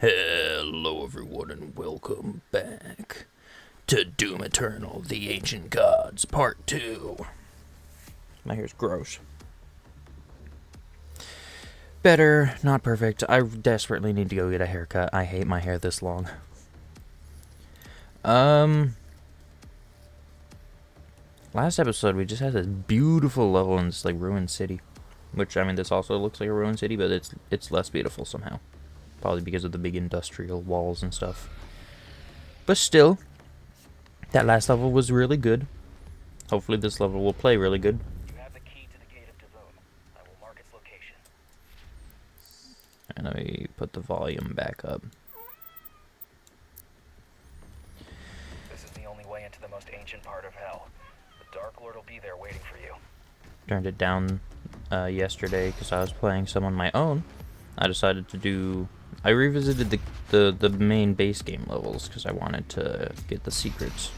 Hello everyone and welcome back to Doom Eternal, The Ancient Gods, Part 2. My hair's gross. Better, not perfect. I desperately need to go get a haircut. I hate my hair this long. Last episode we just had this beautiful level in this ruined city. Which, I mean, this also looks like a ruined city, but it's less beautiful somehow. Probably because of the big industrial walls and stuff. But still, that last level was really good. Hopefully this level will play really good. You have the key to the gate of Devon. I will mark its location. And let me put the volume back up. This is the only way into the most ancient part of hell. The Dark Lord will be there waiting for you. Turned it down yesterday because I was playing some on my own. I decided to do... I revisited the main base game levels because I wanted to get the secrets.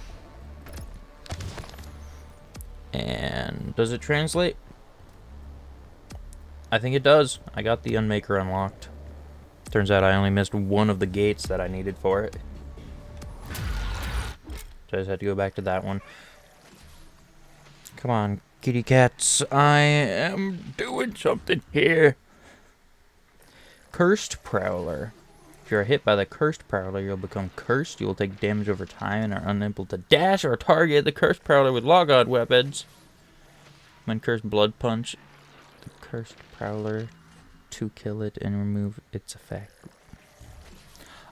And does it translate? I think it does. I got the Unmaker unlocked. Turns out I only missed one of the gates that I needed for it. So I just had to go back to that one. Come on, kitty cats. I am doing something here. Cursed Prowler. If you are hit by the Cursed Prowler, you'll become cursed. You will take damage over time and are unable to dash or target the Cursed Prowler with log-on weapons. When cursed, Blood Punch the Cursed Prowler to kill it and remove its effect.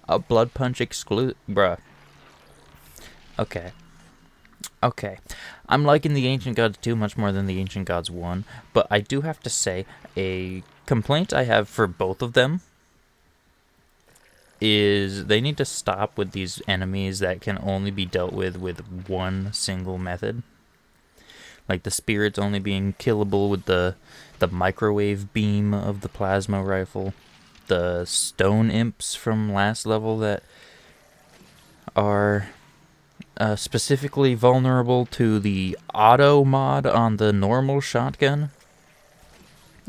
A Blood Punch exclude... Bruh. Okay. Okay. I'm liking the Ancient Gods 2 much more than the Ancient Gods 1, but I do have to say a complaint I have for both of them is they need to stop with these enemies that can only be dealt with one single method. Like the spirits only being killable with the microwave beam of the plasma rifle. The stone imps from last level that are specifically vulnerable to the auto mod on the normal shotgun.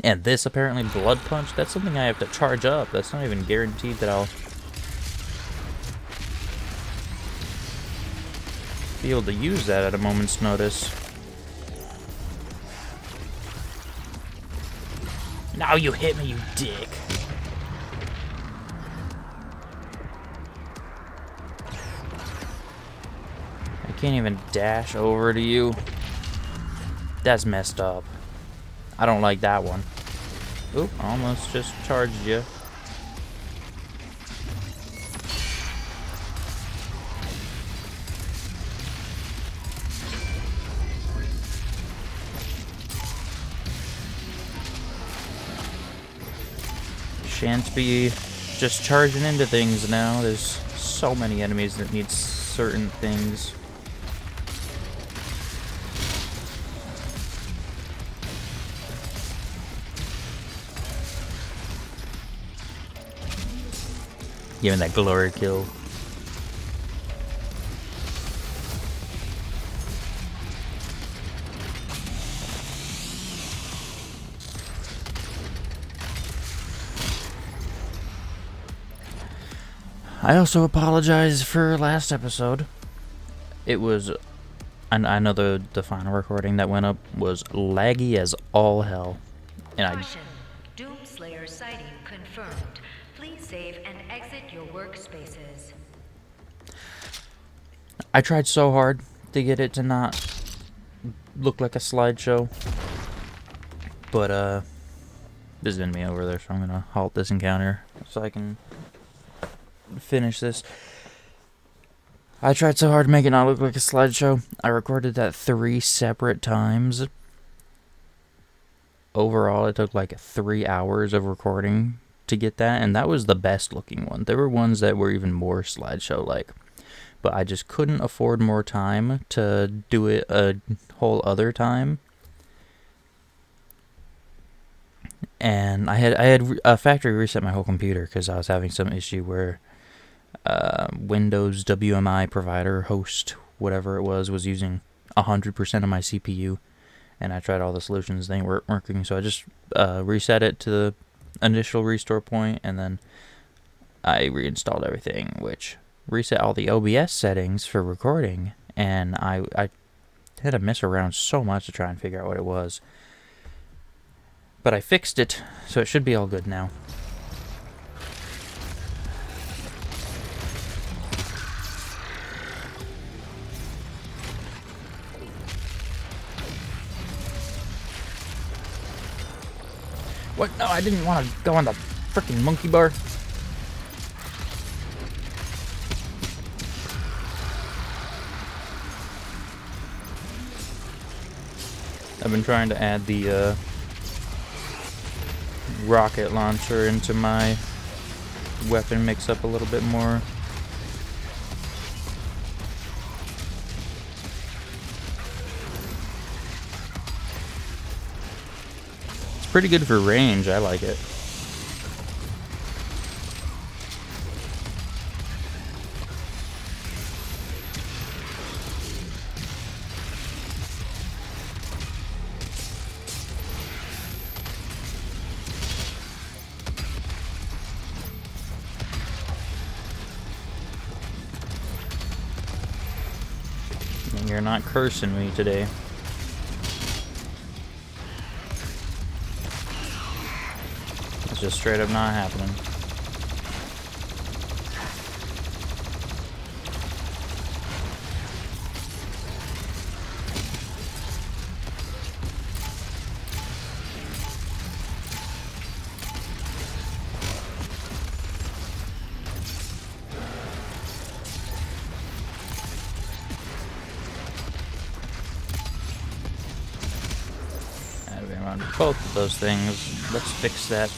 And this apparently Blood Punch, that's something I have to charge up. That's not even guaranteed that I'll be able to use that at a moment's notice. Now you hit me, you dick. I can't even dash over to you. That's messed up. I don't like that one. Oop, almost just charged you. Shan't be just charging into things now. There's so many enemies that need certain things. Give me that glory kill. I also apologize for last episode. It was... I know the final recording that went up was laggy as all hell. And Caution. Doomslayer sighting confirmed. Please save and exit your workspaces. I tried so hard to get it to not look like a slideshow. But, this is enemy over there, so I'm gonna halt this encounter so I can finish this. I tried so hard to make it not look like a slideshow. I recorded that 3 separate times. Overall, it took like 3 hours of recording to get that, and that was the best looking one. There were ones that were even more slideshow-like, but I just couldn't afford more time to do it a whole other time. And I had a factory reset my whole computer because I was having some issue where Windows WMI provider, host, whatever it was using 100% of my CPU. And I tried all the solutions, they weren't working, so I just reset it to the initial restore point, and then I reinstalled everything, which reset all the OBS settings for recording, and I had to mess around so much to try and figure out what it was. But I fixed it, so it should be all good now. What? No, I didn't want to go on the freaking monkey bar. I've been trying to add the rocket launcher into my weapon mix-up a little bit more. It's pretty good for range. I like it. You're not cursing me today. It's just straight up not happening. On both of those things. Let's fix that.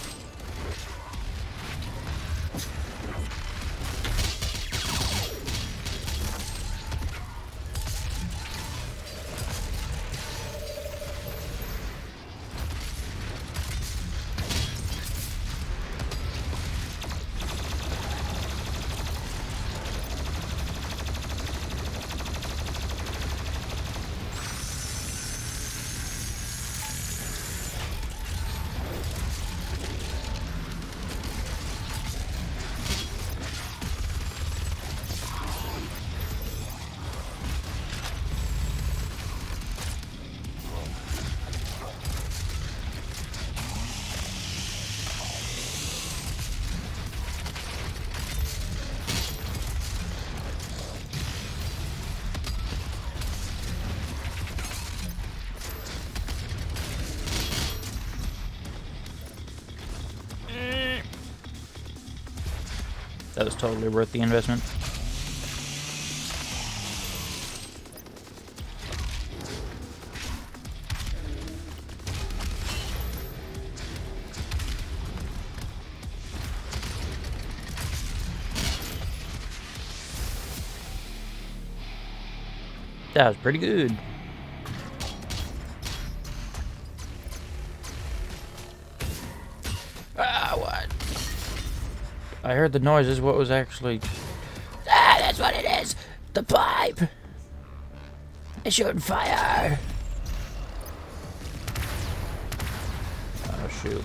That was totally worth the investment. That was pretty good. Ah, what? I heard the noises. What was actually... Ah, that's what it is! The pipe! It's shooting fire! Oh, shoot.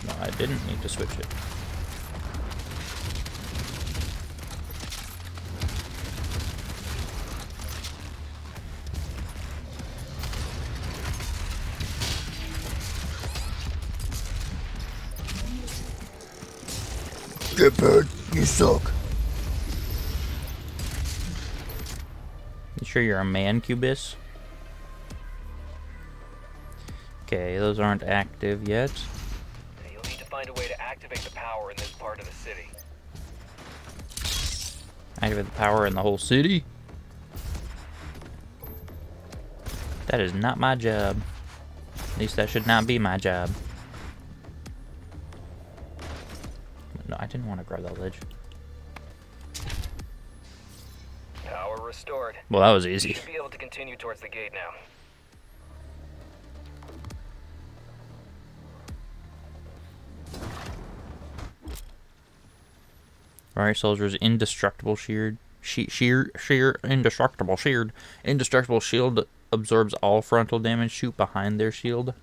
No, I didn't need to switch it. Get back, you suck. You sure you're a man, Cubis? Okay, those aren't active yet. You'll need to find a way to activate the power in this part of the city. Activate the power in the whole city? That is not my job. At least that should not be my job. No, I didn't want to grab that ledge. Power restored. Well, that was You easy. should be able to continue towards the gate now. Alright, soldiers, indestructible shield. Indestructible shield. Indestructible shield absorbs all frontal damage. Shoot behind their shield.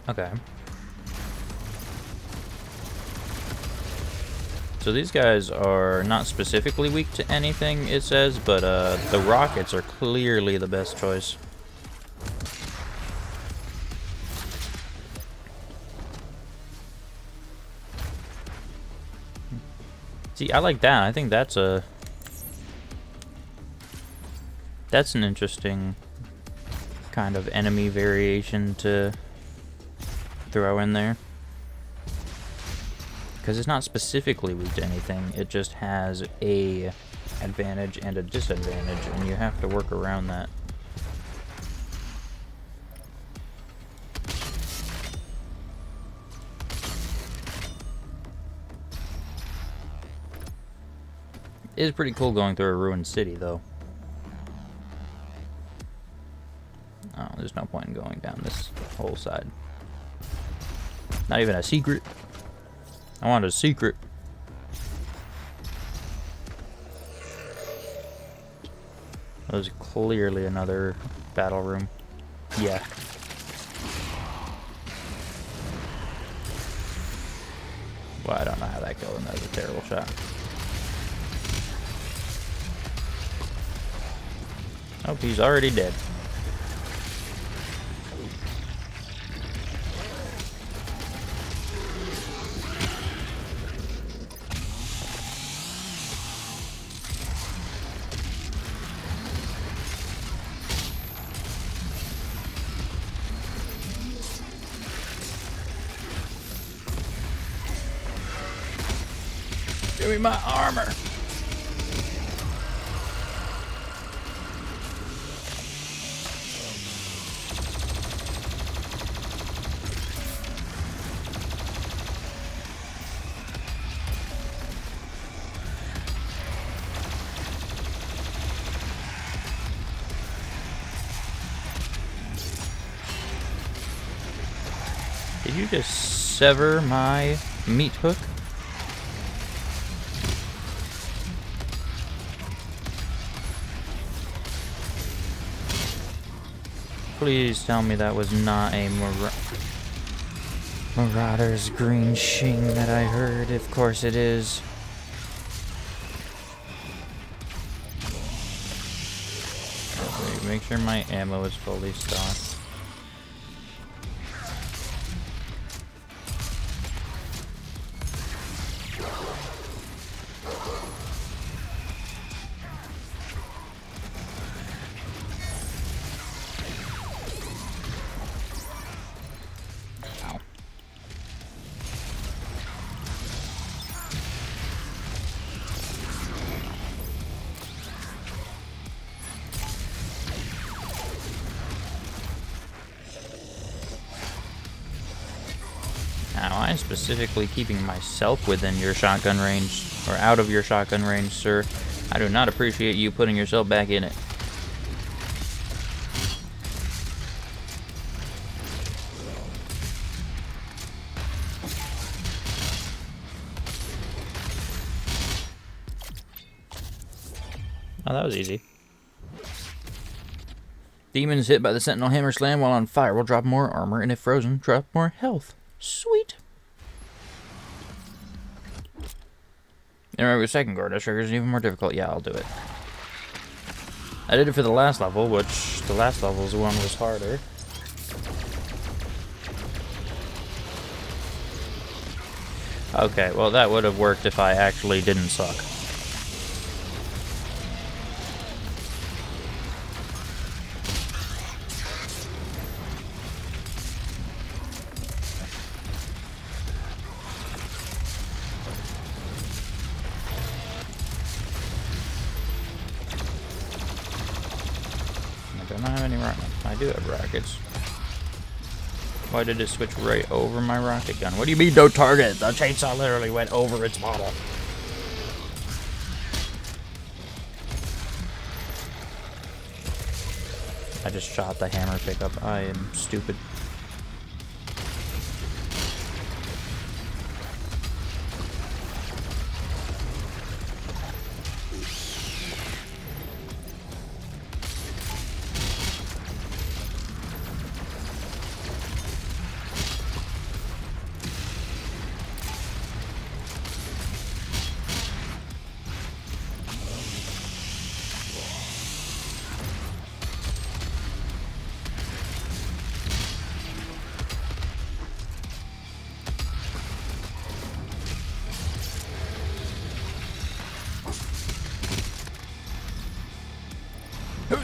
Okay. So these guys are not specifically weak to anything, it says, but the rockets are clearly the best choice. See, I like that. I think that's an interesting kind of enemy variation to throw in there. Because it's not specifically weak to anything, it just has a advantage and a disadvantage, and you have to work around that. It is pretty cool going through a ruined city, though. Oh, there's no point in going down this whole side. Not even a secret. I want a secret. There's clearly another battle room. Yeah. Well, I don't know how that killed him. That was a terrible shot. Oh, he's already dead. Give me my armor. Did you just sever my meat hook? Please tell me that was not a Marauder's green shing that I heard. Of course it is. Okay, make sure my ammo is fully stocked. Now, I'm specifically keeping myself within your shotgun range, or out of your shotgun range, sir. I do not appreciate you putting yourself back in it. Oh, that was easy. Demons hit by the Sentinel Hammer Slam while on fire will drop more armor, and if frozen, drop more health. Sweet. And remember, second guard trigger is even more difficult. Yeah, I'll do it. I did it for the last level, which the last level's one was harder. Okay, well that would have worked if I actually didn't suck. I don't have any rockets. I do have rockets. Why did it switch right over my rocket gun? What do you mean no target? The chainsaw literally went over its model. I just shot the hammer pickup. I am stupid.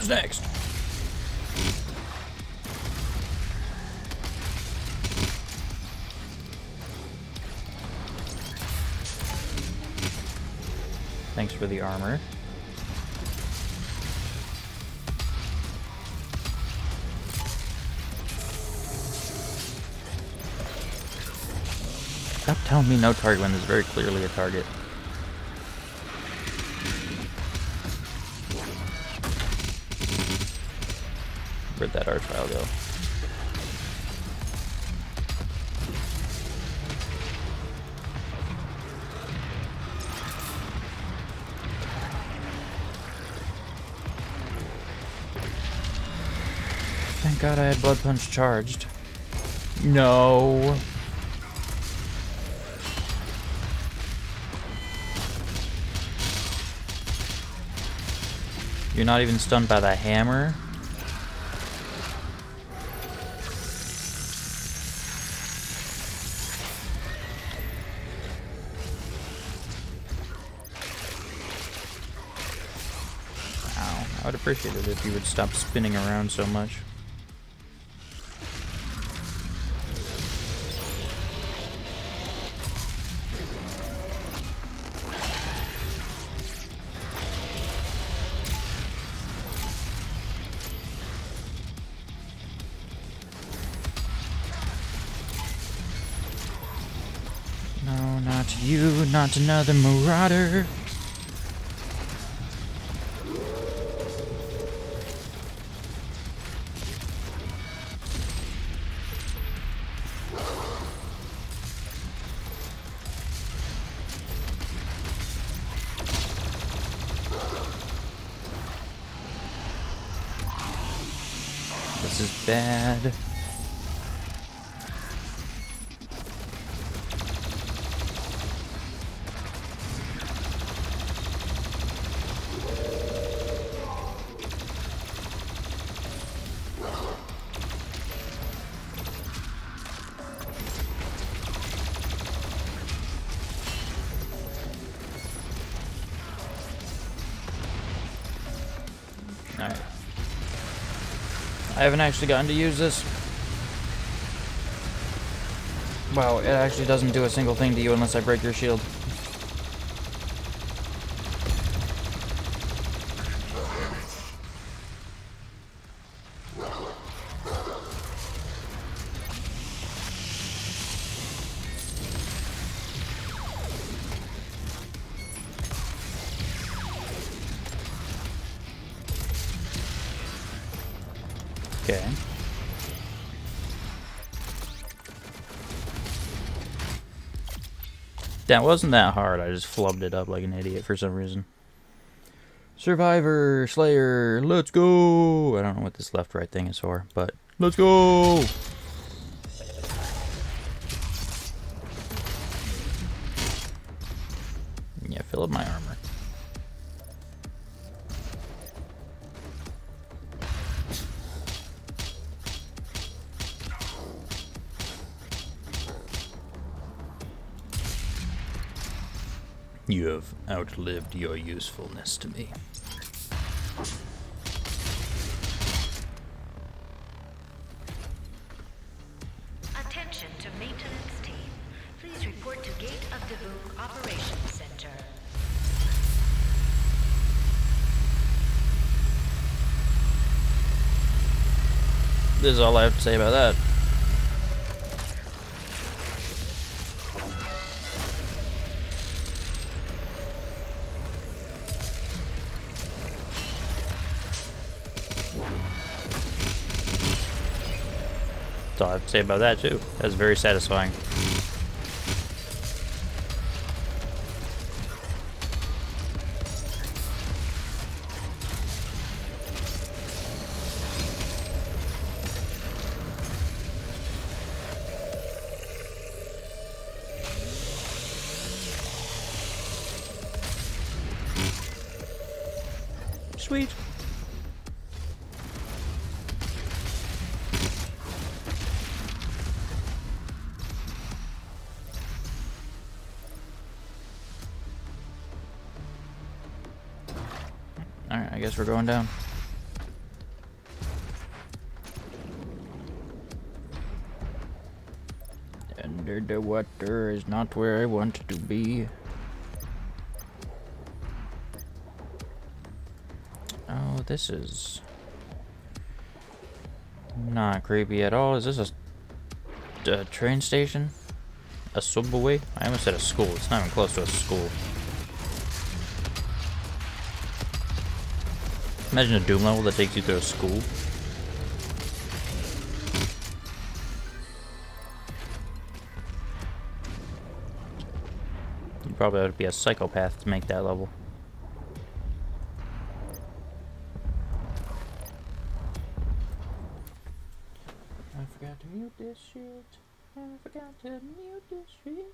comes next. Thanks for the armor. Stop telling me no target when there's very clearly a target. Where'd that archvile go? Thank God I had Blood Punch charged. No. You're not even stunned by the hammer? Wow, I would appreciate it if you would stop spinning around so much. No, not you, not another marauder. This is bad. Alright. I haven't actually gotten to use this. Wow, it actually doesn't do a single thing to you unless I break your shield. Okay. That wasn't that hard. I just flubbed it up like an idiot for some reason. Survivor, Slayer, let's go! I don't know what this left-right thing is for, but let's go! Yeah, fill up my armor. You have outlived your usefulness to me. Attention to maintenance team. Please report to Gate of the Book Operations Center. This is all I have to say about that. That's all I have to say about that too. That's very satisfying. Sweet. Alright, I guess we're going down. Under the water is not where I want to be. Oh, this is not creepy at all. Is this a train station? A subway? I almost said a school. It's not even close to a school. Imagine a Doom level that takes you through a school. You probably have to be a psychopath to make that level. I forgot to mute this shit. I forgot to mute this shit.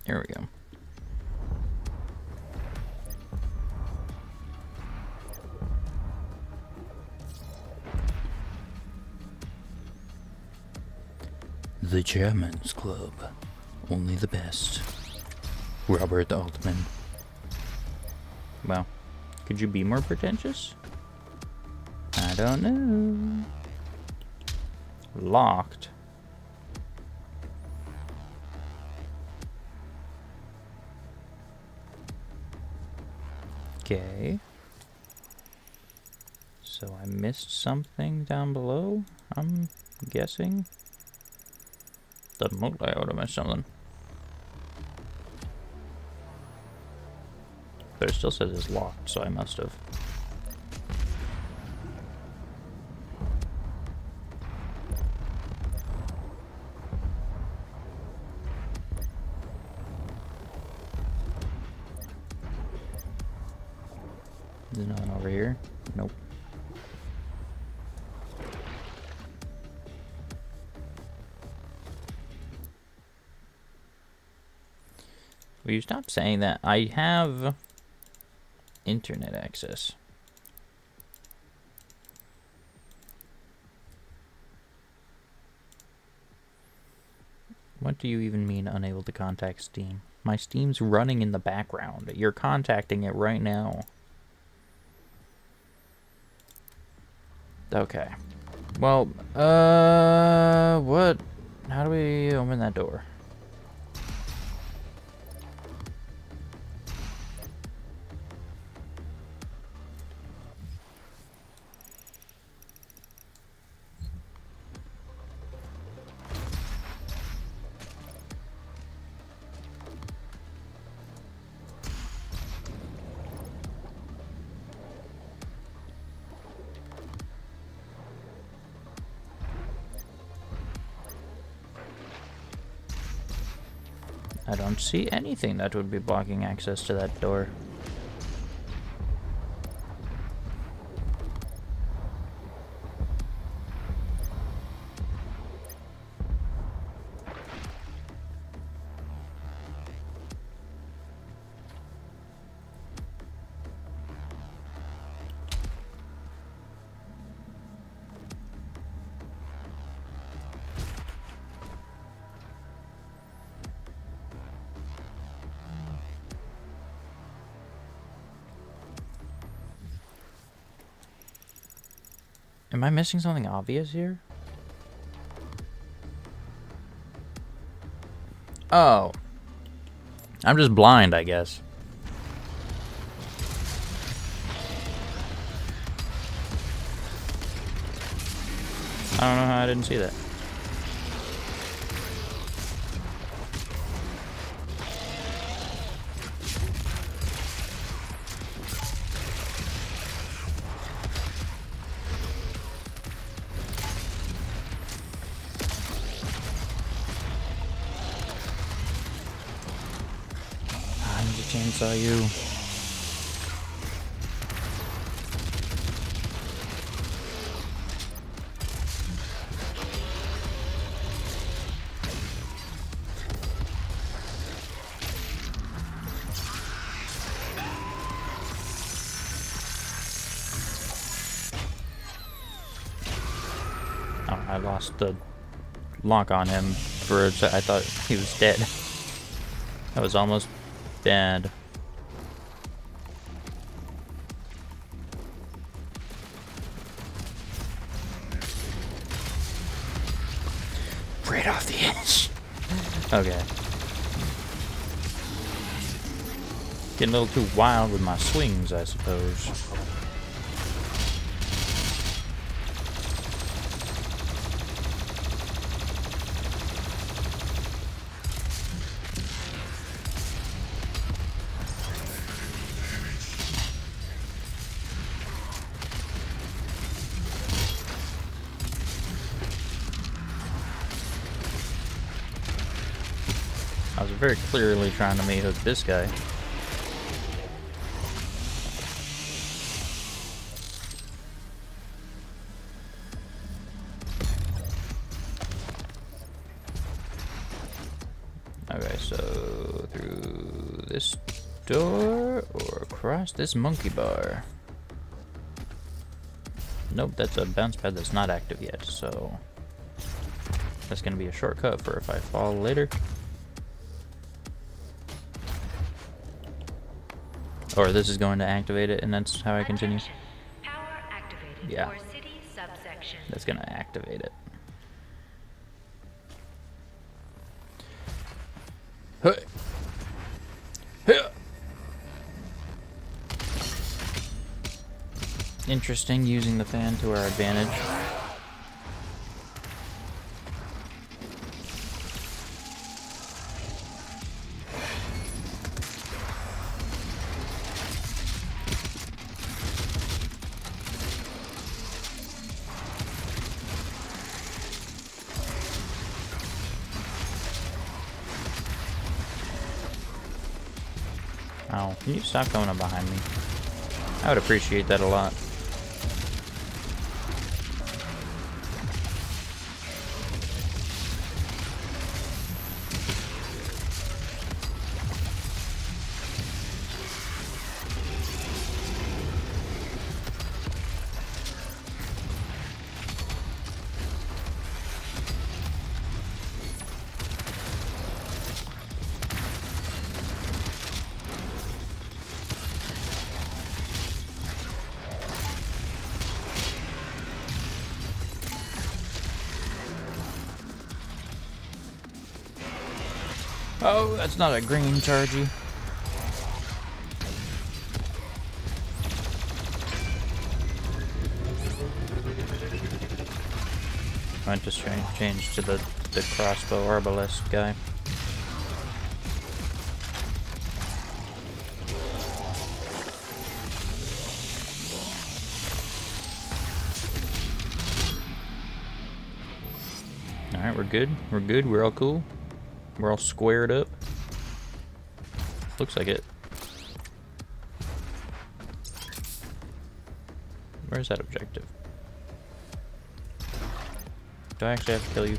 Here we go. The Chairman's Club. Only the best. Robert Altman. Well, could you be more pretentious? I don't know. Locked. Okay. So I missed something down below, I'm guessing. Doesn't look like I would have missed something. But it still says it's locked, so I must have. There's nothing over here. Nope. Will you stop saying that? I have internet access. What do you even mean unable to contact Steam? My Steam's running in the background. You're contacting it right now. Okay. Well, what? How do we open that door? I don't see anything that would be blocking access to that door. Am I missing something obvious here? Oh. I'm just blind, I guess. I don't know how I didn't see that. Chainsaw you. Oh, I lost the lock on him for a second. I thought he was dead. That was almost bad. right off the edge. Okay. Getting a little too wild with my swings, I suppose. I was very clearly trying to meat hook this guy. Okay, so through this door or across this monkey bar. Nope, that's a bounce pad that's not active yet, so that's gonna be a shortcut for if I fall later. Or this is going to activate it, and that's how I continue. Attention. Power activated Yeah. for city subsection. That's gonna activate it. Hey. Hey. Interesting, using the fan to our advantage. Oh, can you stop coming up behind me? I would appreciate that a lot. Oh, that's not a green chargy. I just change to the crossbow arbalest guy. Alright, we're good. We're good. We're all cool. We're all squared up. Looks like it. Where's that objective? Do I actually have to kill you?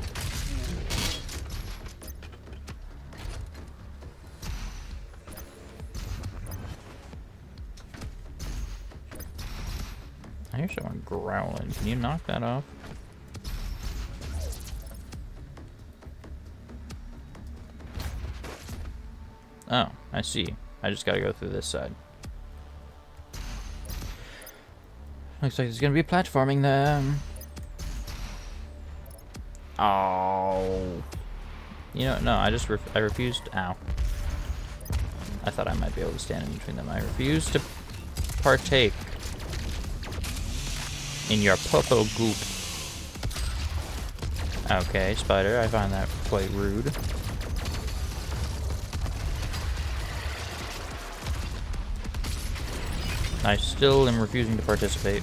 I hear someone growling. Can you knock that off? Oh, I see. I just gotta go through this side. Looks like there's gonna be platforming there. Oh. You know, no, I refused. Ow. I thought I might be able to stand in between them. I refuse to partake in your purple goop. Okay, spider, I find that quite rude. I still am refusing to participate.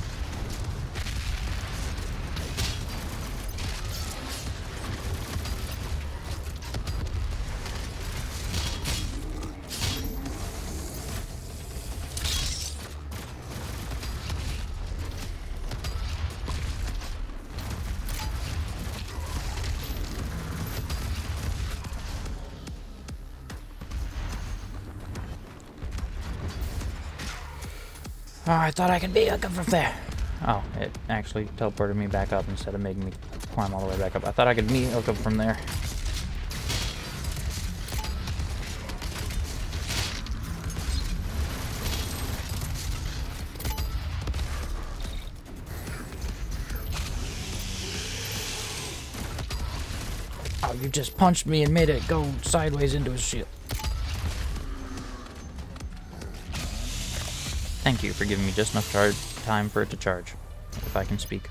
Oh, I thought I could be up from there. Oh, it actually teleported me back up instead of making me climb all the way back up. I thought I could hook up from there. Ow, you just punched me and made it go sideways into his shield. Thank you for giving me just enough time for it to charge, if I can speak.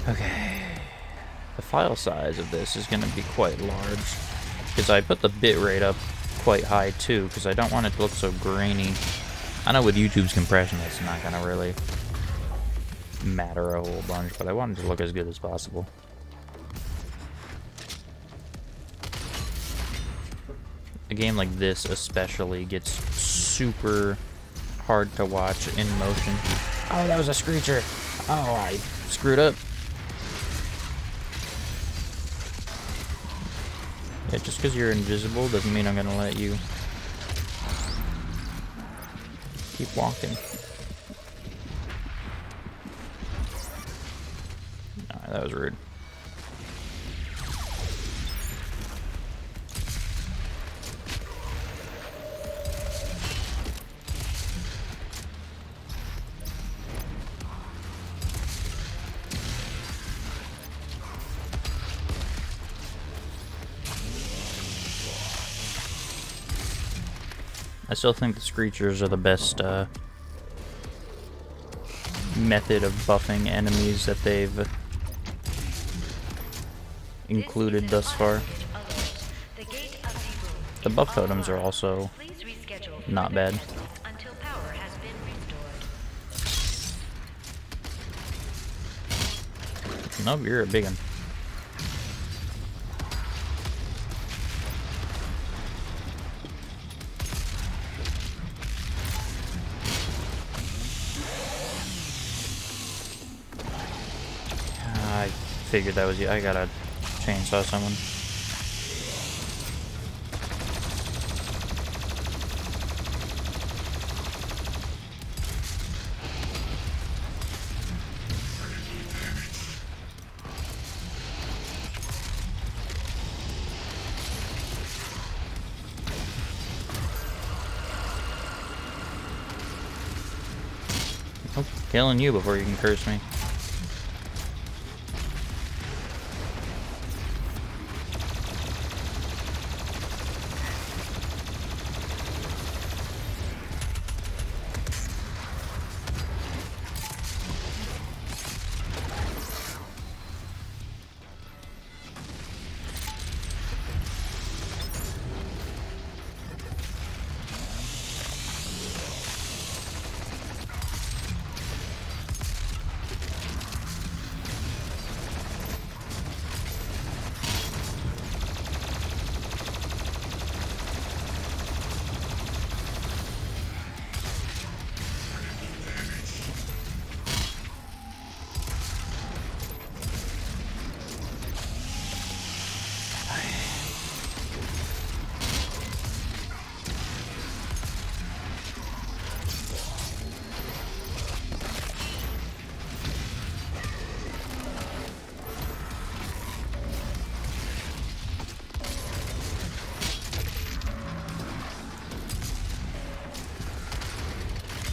Okay. The file size of this is going to be quite large, because I put the bit rate up quite high too, because I don't want it to look so grainy. I know with YouTube's compression it's not going to really matter a whole bunch, but I want it to look as good as possible. A game like this especially gets super hard to watch in motion. Oh, that was a screecher. Oh, I screwed up. Yeah, just because you're invisible doesn't mean I'm going to let you keep walking. Alright, that was rude. I still think the Screechers are the best method of buffing enemies that they've included thus far. The buff totems are also not bad. Nope, you're a big one. I figured that was you. I gotta chainsaw someone. Oh, killing you before you can curse me.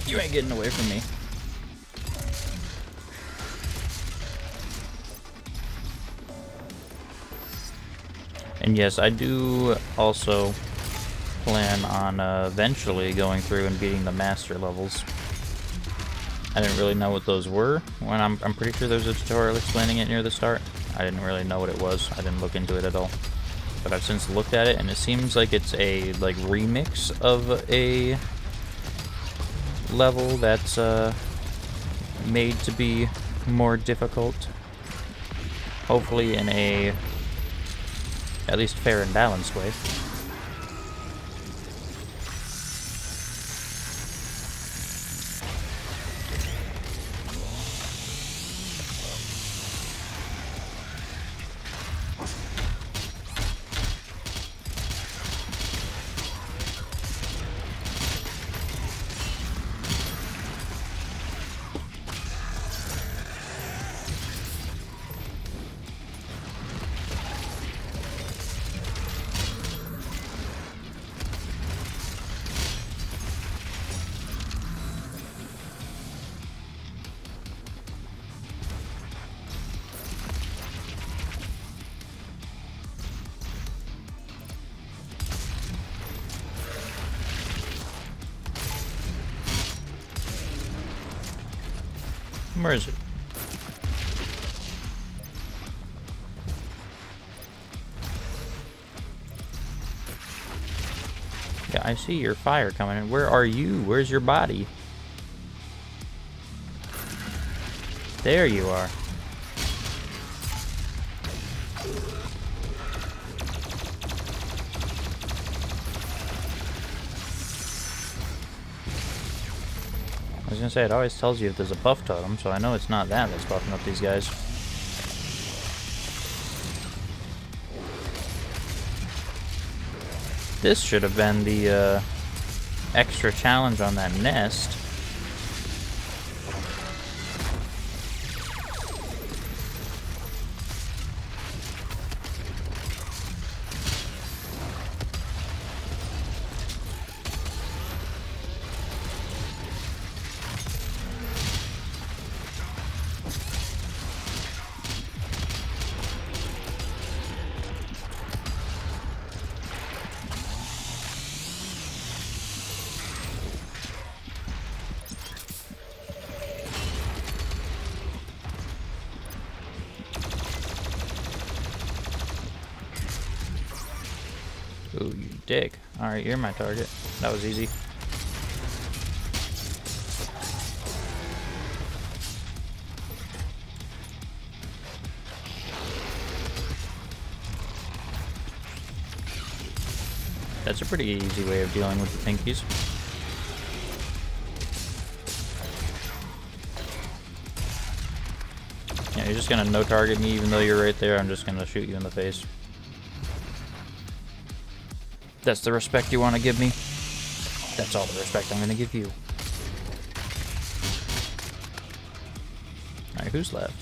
You ain't getting away from me. And yes, I do also plan on eventually going through and beating the master levels. I didn't really know what those were when I'm pretty sure there's a tutorial explaining it near the start. I didn't really know what it was. I didn't look into it at all. But I've since looked at it and it seems like it's a like remix of a level that's made to be more difficult. Hopefully in a at least fair and balanced way. Where is it? Yeah, I see your fire coming in. Where are you? Where's your body? There you are. I was gonna say, it always tells you if there's a buff totem, so I know it's not that that's buffing up these guys. This should have been the extra challenge on that nest. Ooh, you dick. Alright, you're my target. That was easy. That's a pretty easy way of dealing with the pinkies. Yeah, you're just gonna no target me even though you're right there. I'm just gonna shoot you in the face. That's the respect you want to give me? That's all the respect I'm gonna give you. Alright, who's left?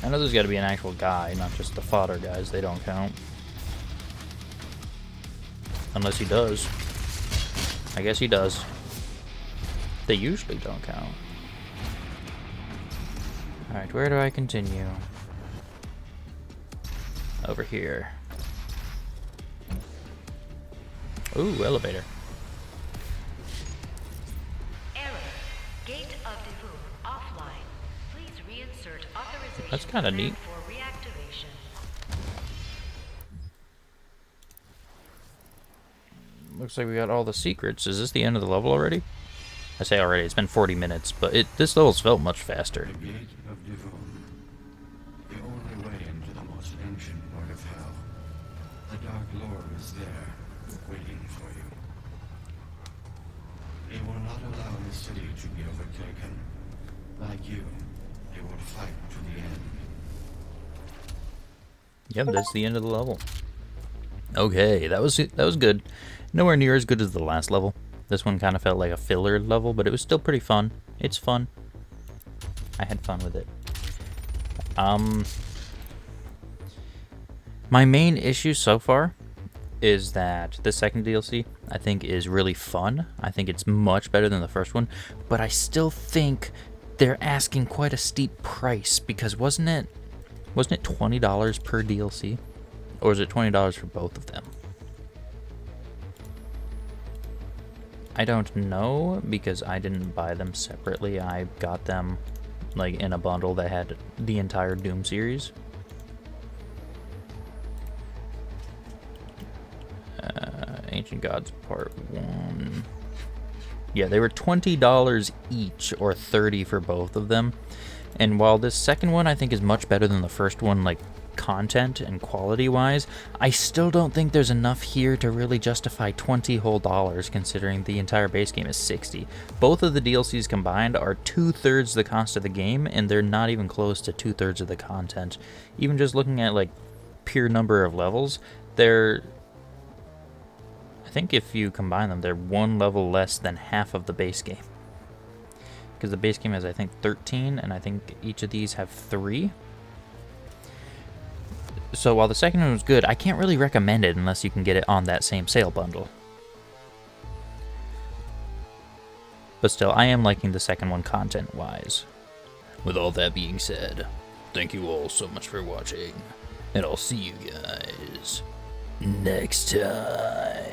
I know there's gotta be an actual guy, not just the fodder guys. They don't count. Unless he does. I guess he does. They usually don't count. Alright, where do I continue? Over here. Ooh, elevator. Error. Gate of Devoon offline. Please reinsert authorization. That's kinda neat. For reactivation. Looks like we got all the secrets. Is this the end of the level already? I say already, it's been 40 minutes, but this level's felt much faster. The Gate of Devoon. The only way into the most ancient part of hell. The Dark Lord is there, waiting for you. He will not allow the city to be overtaken. Like you, he will fight to the end. Yep, that's the end of the level. Okay, that was good. Nowhere near as good as the last level. This one kind of felt like a filler level, but it was still pretty fun. It's fun. I had fun with it. My main issue so far is that the second DLC, I think, is really fun. I think it's much better than the first one, but I still think they're asking quite a steep price, because wasn't it $20 per DLC? Or is it $20 for both of them? I don't know, because I didn't buy them separately. I got them like in a bundle that had the entire Doom series. Ancient Gods Part 1. Yeah, they were $20 each, or $30 for both of them. And while this second one I think is much better than the first one, like content and quality wise, I still don't think there's enough here to really justify $20 whole, considering the entire base game is $60. Both of the DLCs combined are 2/3 the cost of the game, and they're not even close to 2/3 of the content. Even just looking at like pure number of levels, I think if you combine them, they're one level less than half of the base game. Because the base game has, I think, 13, and I think each of these have 3. So while the second one was good, I can't really recommend it unless you can get it on that same sale bundle. But still, I am liking the second one content-wise. With all that being said, thank you all so much for watching, and I'll see you guys next time.